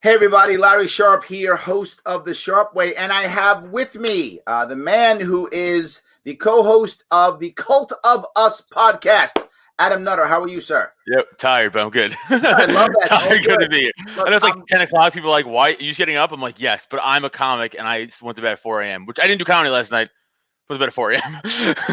Hey everybody, Larry Sharpe here, host of The Sharpe Way, and I have with me the man who is the co-host of the Cult of Us podcast, Adam Nutter. How are you, sir? Yep, tired, but I'm good. I love that. Tired, good to be here. Look, I know it's like 10 o'clock. People are like, why are you getting up? I'm like, yes, but I'm a comic, and I went to bed at 4 a.m., which I didn't do comedy last night. Went to bed at 4 a.m.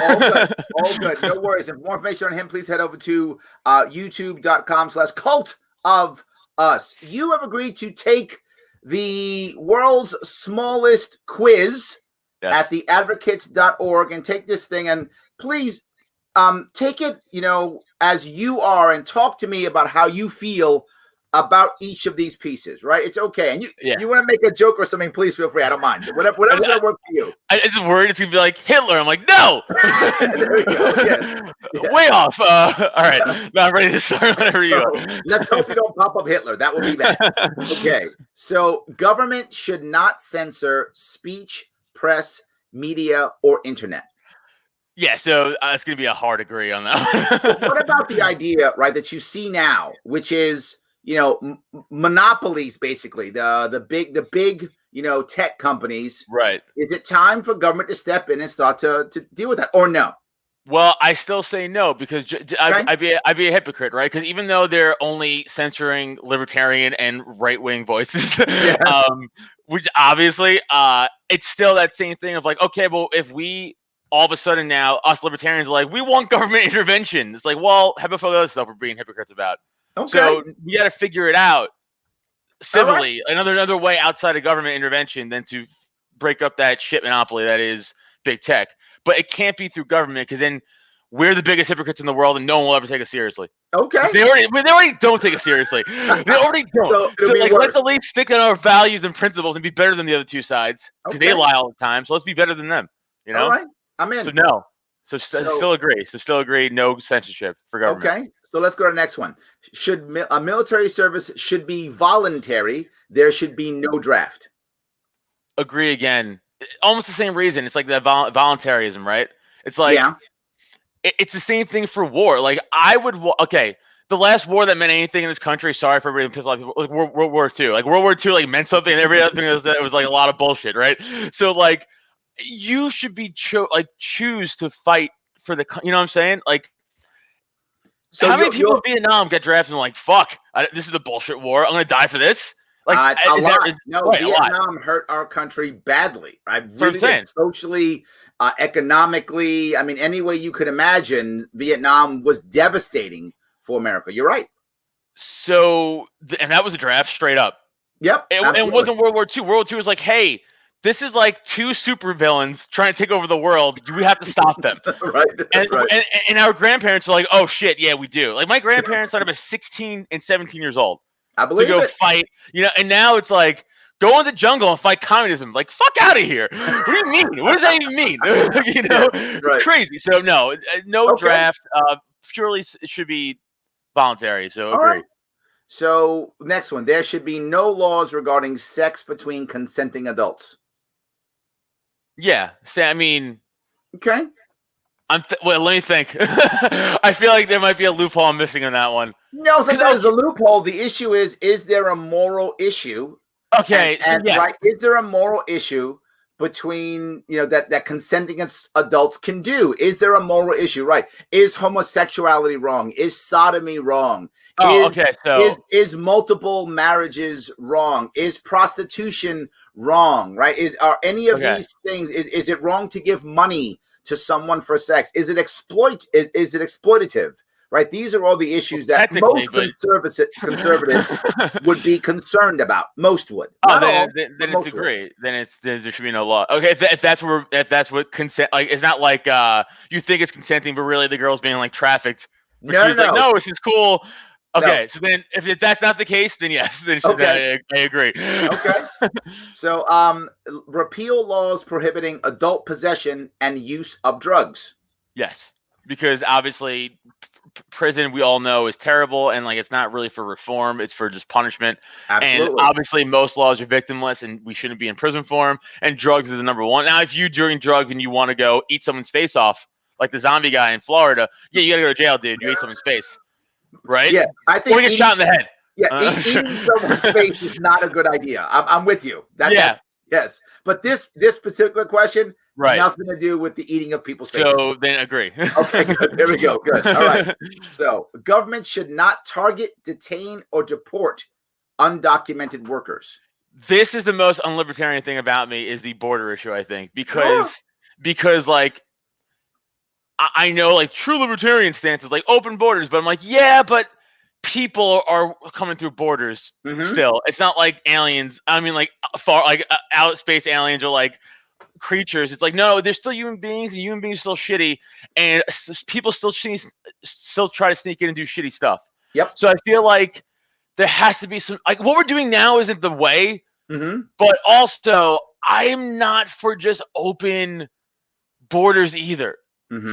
All good. All good. No worries. If more information on him, please head over to youtube.com/cult of us. You have agreed to take the world's smallest quiz at theadvocates.org and take this thing and please take it, as you are and talk to me about how you feel about each of these pieces, right? It's okay. And you want to make a joke or something, please feel free. I don't mind. Whatever's going to work for you. I just worried it's going to be like Hitler. I'm like, no! There we go. Yes. Way off. All right. Now I'm ready to start whenever you are. Let's hope you don't pop up Hitler. That would be bad. Okay. So government should not censor speech, press, media, or internet. Yeah, so it's going to be a hard agree on that one. What about the idea, right, that you see now, which is, monopolies, basically, the big, tech companies. Right. Is it time for government to step in and start to deal with that, or no? Well, I still say no because I'd be a hypocrite, right? Because even though they're only censoring libertarian and right-wing voices, which obviously, it's still that same thing of like, okay, well, if we all of a sudden now, us libertarians are like, we want government intervention. It's like, well, how about other stuff we're being hypocrites about? Okay. So we got to figure it out civilly, right. Another way outside of government intervention than to break up that shit monopoly that is big tech. But it can't be through government because then we're the biggest hypocrites in the world and no one will ever take us seriously. Okay. They already don't take us seriously. They already don't. So like, let's at least stick on our values and principles and be better than the other two sides because they lie all the time. So let's be better than them. All right. I'm in. So no. So still agree. So still agree. No censorship for government. Okay. So let's go to the next one. A military service should be voluntary. There should be no draft. Agree again. Almost the same reason. It's like that voluntarism, right? It's like it's the same thing for war. Like I would. Okay. The last war that meant anything in this country. Sorry for everybody pissed a lot of people. Like World War II. Like World War II. Like meant something. And every other thing was like a lot of bullshit, right? So like. You should be choose to fight for the, you know what I'm saying? Like, so how many people in Vietnam got drafted and like, fuck, this is a bullshit war. I'm going to die for this. Like, a lot. Vietnam hurt our country badly. I really did. Socially, economically. I mean, any way you could imagine, Vietnam was devastating for America. You're right. So, and that was a draft straight up. Yep. It wasn't World War II. World War II was like, hey, this is like two supervillains trying to take over the world. We have to stop them. Right. And our grandparents are like, oh, shit, yeah, we do. Like, my grandparents started at 16 and 17 years old. I believe to go fight. And now it's like, go in the jungle and fight communism. Like, fuck out of here. What do you mean? What does that even mean? It's crazy. So, no draft. Purely it should be voluntary. So, agree. Right. So, next one. There should be no laws regarding sex between consenting adults. Yeah. I mean, okay. Let me think. I feel like there might be a loophole I'm missing on that one. No, so that was the loophole. The issue is there a moral issue? Okay. Right. Is there a moral issue between, that consenting adults can do? Is there a moral issue? Right. Is homosexuality wrong? Is sodomy wrong? Okay. So is multiple marriages wrong? Is prostitution wrong? Right. Are any of these things, is it wrong to give money to someone for sex? Is it exploitative? Right. These are all the issues that most conservatives would be concerned about. Most would. Then it's agree. Then there should be no law. Okay. If that's what consent, like, it's not like you think it's consenting, but really the girl's being like trafficked. No. No, this is cool. Okay, no. So then if that's not the case, then yes, then I agree. Okay. So repeal laws prohibiting adult possession and use of drugs. Yes, because obviously prison, we all know, is terrible, and like it's not really for reform, it's for just punishment. Absolutely. And obviously most laws are victimless and we shouldn't be in prison for them, and drugs is the number one. Now if you're doing drugs and you want to go eat someone's face off, like the zombie guy in Florida, you gotta go to jail, dude. You ate someone's face. Right? Yeah, I think or you get shot in the head. Yeah, eating someone's face is not a good idea. I'm with you. That's yes. But this particular question, nothing to do with the eating of people's faces. So then agree. Okay, good. There we go. Good. All right. So government should not target, detain, or deport undocumented workers. This is the most unlibertarian thing about me is the border issue, I think, because like I know like true libertarian stances like open borders, but I'm like, yeah, but people are coming through borders still. It's not like aliens. I mean, like far like out space aliens are like creatures. It's like no, they're still human beings, and human beings are still shitty, and people still try to sneak in and do shitty stuff. Yep. So I feel like there has to be some like what we're doing now isn't the way, but also I'm not for just open borders either.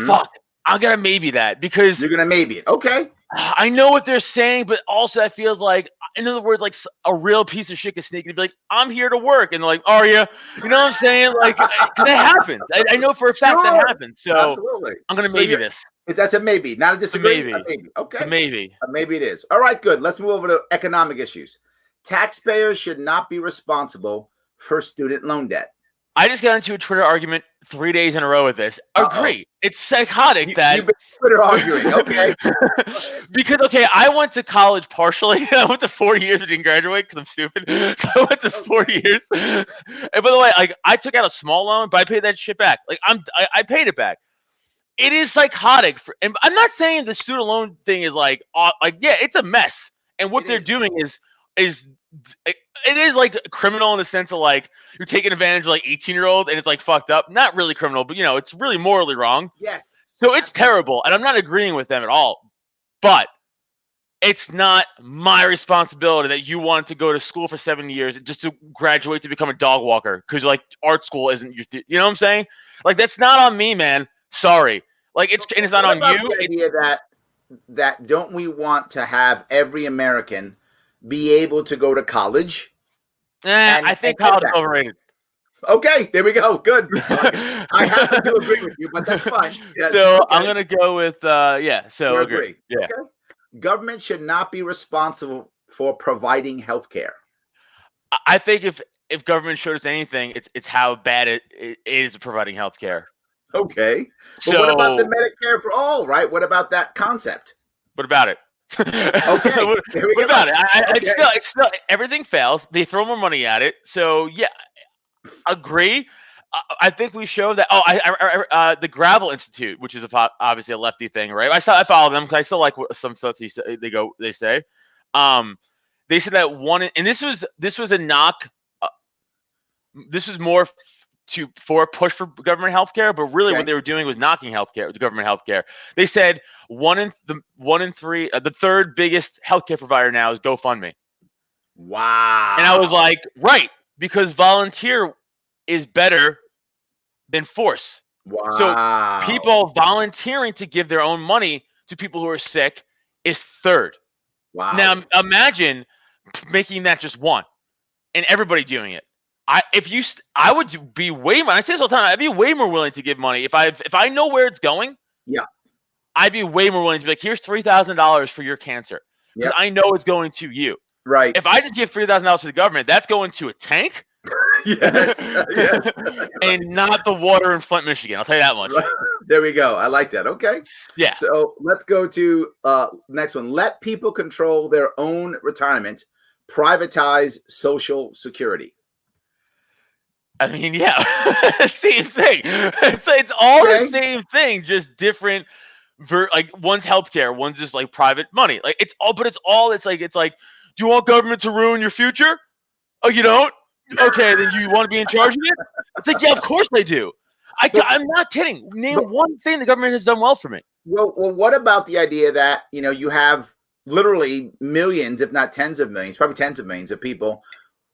Fuck, I'm gonna maybe that because you're gonna maybe it. Okay. I know what they're saying, but also that feels like, in other words, like a real piece of shit can sneak and be like, "I'm here to work," and they're like, "Are you?" You know what I'm saying? Like, that happens. I know for a fact that happens. So absolutely. I'm gonna maybe this. That's a maybe, not a disagree. Maybe. A maybe. Okay. Maybe. Maybe it is. All right. Good. Let's move over to economic issues. Taxpayers should not be responsible for student loan debt. I just got into a Twitter argument 3 days in a row with this. Agree. It's psychotic that you've been Twitter arguing. Okay. Because I went to college partially. I went to 4 years. I didn't graduate because I'm stupid. So I went to 4 years. And by the way, like I took out a small loan, but I paid that shit back. Like I paid it back. It is psychotic. And I'm not saying the student loan thing is like yeah, it's a mess. And what they're doing is it is like criminal in the sense of like you're taking advantage of like 18-year-old and it's like fucked up. Not really criminal, but it's really morally wrong. Yes. So it's terrible, and I'm not agreeing with them at all. But it's not my responsibility that you wanted to go to school for 7 years just to graduate to become a dog walker because like art school isn't your you know what I'm saying? Like that's not on me, man. Sorry. Like it's not on you. The idea that don't we want to have every American be able to go to college? I think college is overrated. Okay, there we go. Good. I happen to agree with you, but that's fine. Yes, so okay. I'm gonna go with So agree. Yeah. Okay. Government should not be responsible for providing health care. I think if government showed us anything, it's how bad it is providing health care. Okay. But what about the Medicare for all? Right? What about that concept? What about it? Okay. What about it? It's still everything fails. They throw more money at it. So yeah, agree. I think we showed that. The Gravel Institute, which is obviously a lefty thing, right? I follow them because I still like some stuff they say. They say that and this was a knock. This was more for a push for government healthcare, but really what they were doing was knocking healthcare, the government healthcare. They said one in three, the third biggest healthcare provider now is GoFundMe. Wow. And I was like, right, because volunteer is better than force. Wow. So people volunteering to give their own money to people who are sick is third. Wow. Now imagine making that just one and everybody doing it. I would be way more. I say this all the time. I'd be way more willing to give money if I know where it's going. Yeah, I'd be way more willing to be like, here's $3,000 for your cancer because I know it's going to you. Right. If I just give $3,000 to the government, that's going to a tank. Yes. And not the water in Flint, Michigan. I'll tell you that much. Right. There we go. I like that. Okay. Yeah. So let's go to next one. Let people control their own retirement. Privatize Social Security. I mean, yeah, same thing. It's all the same thing, just different. Like one's healthcare, one's just like private money. Like it's all, but it's like, do you want government to ruin your future? Oh, you don't? Okay, then you want to be in charge of it? It's like, yeah, of course they do. I'm not kidding. Name one thing the government has done well for me. Well, what about the idea that you have literally millions, if not tens of millions, probably tens of millions of people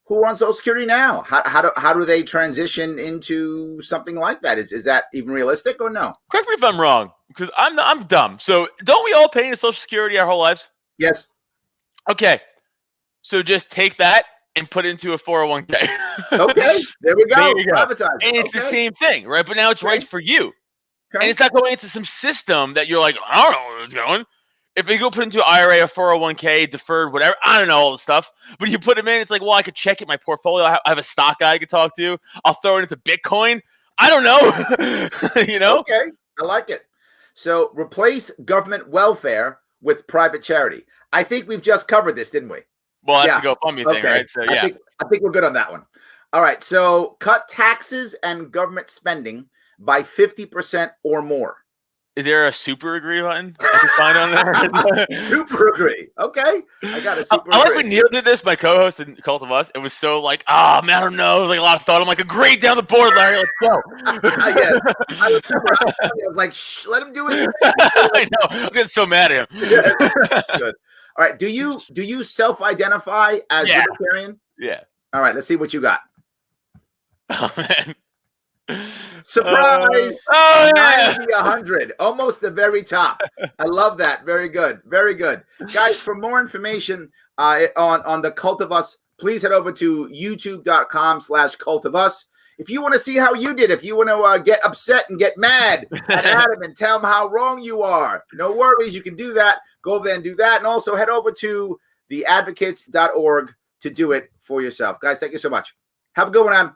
who are on Social Security now? How do they transition into something like that? Is that even realistic or no? Correct me if I'm wrong, because I'm dumb. So don't we all pay into Social Security our whole lives? Yes. Okay. So just take that and put it into a 401k. Okay. There we go. There you go. And it's the same thing, right? But now it's right for you. And it's not going into some system that you're like, I don't know where it's going. if you go put into an IRA, a 401k, deferred, whatever, I don't know all the stuff, but you put them in, it's like, well, I could check it, my portfolio. I have a stock guy I could talk to. I'll throw it into Bitcoin. I don't know. You know? Okay, I like it. So replace government welfare with private charity. I think we've just covered this, didn't we? Well, that's the GoFundMe thing, right? So yeah, I think we're good on that one. All right. So cut taxes and government spending by 50% or more. Is there a super agree button I can find on there? Super agree. Okay. I got a super agree. I like when Neil did this, my co-host in Cult of Us. It was so like, oh, man, I don't know. It was like a lot of thought. I'm like, agree down the board, Larry. Let's go. Yes. I was like, shh, let him do his thing. I know. I was getting so mad at him. Good. All right. Do you self-identify as libertarian? Yeah. All right. Let's see what you got. Oh, man. Surprise! 90, 100, almost the very top. I love that. Very good. Very good. Guys, for more information on the Cult of Us, please head over to youtube.com/Cult of Us. If you want to see how you did, if you want to get upset and get mad at Adam and tell him how wrong you are, no worries. You can do that. Go over there and do that. And also head over to theadvocates.org to do it for yourself. Guys, thank you so much. Have a good one, Adam.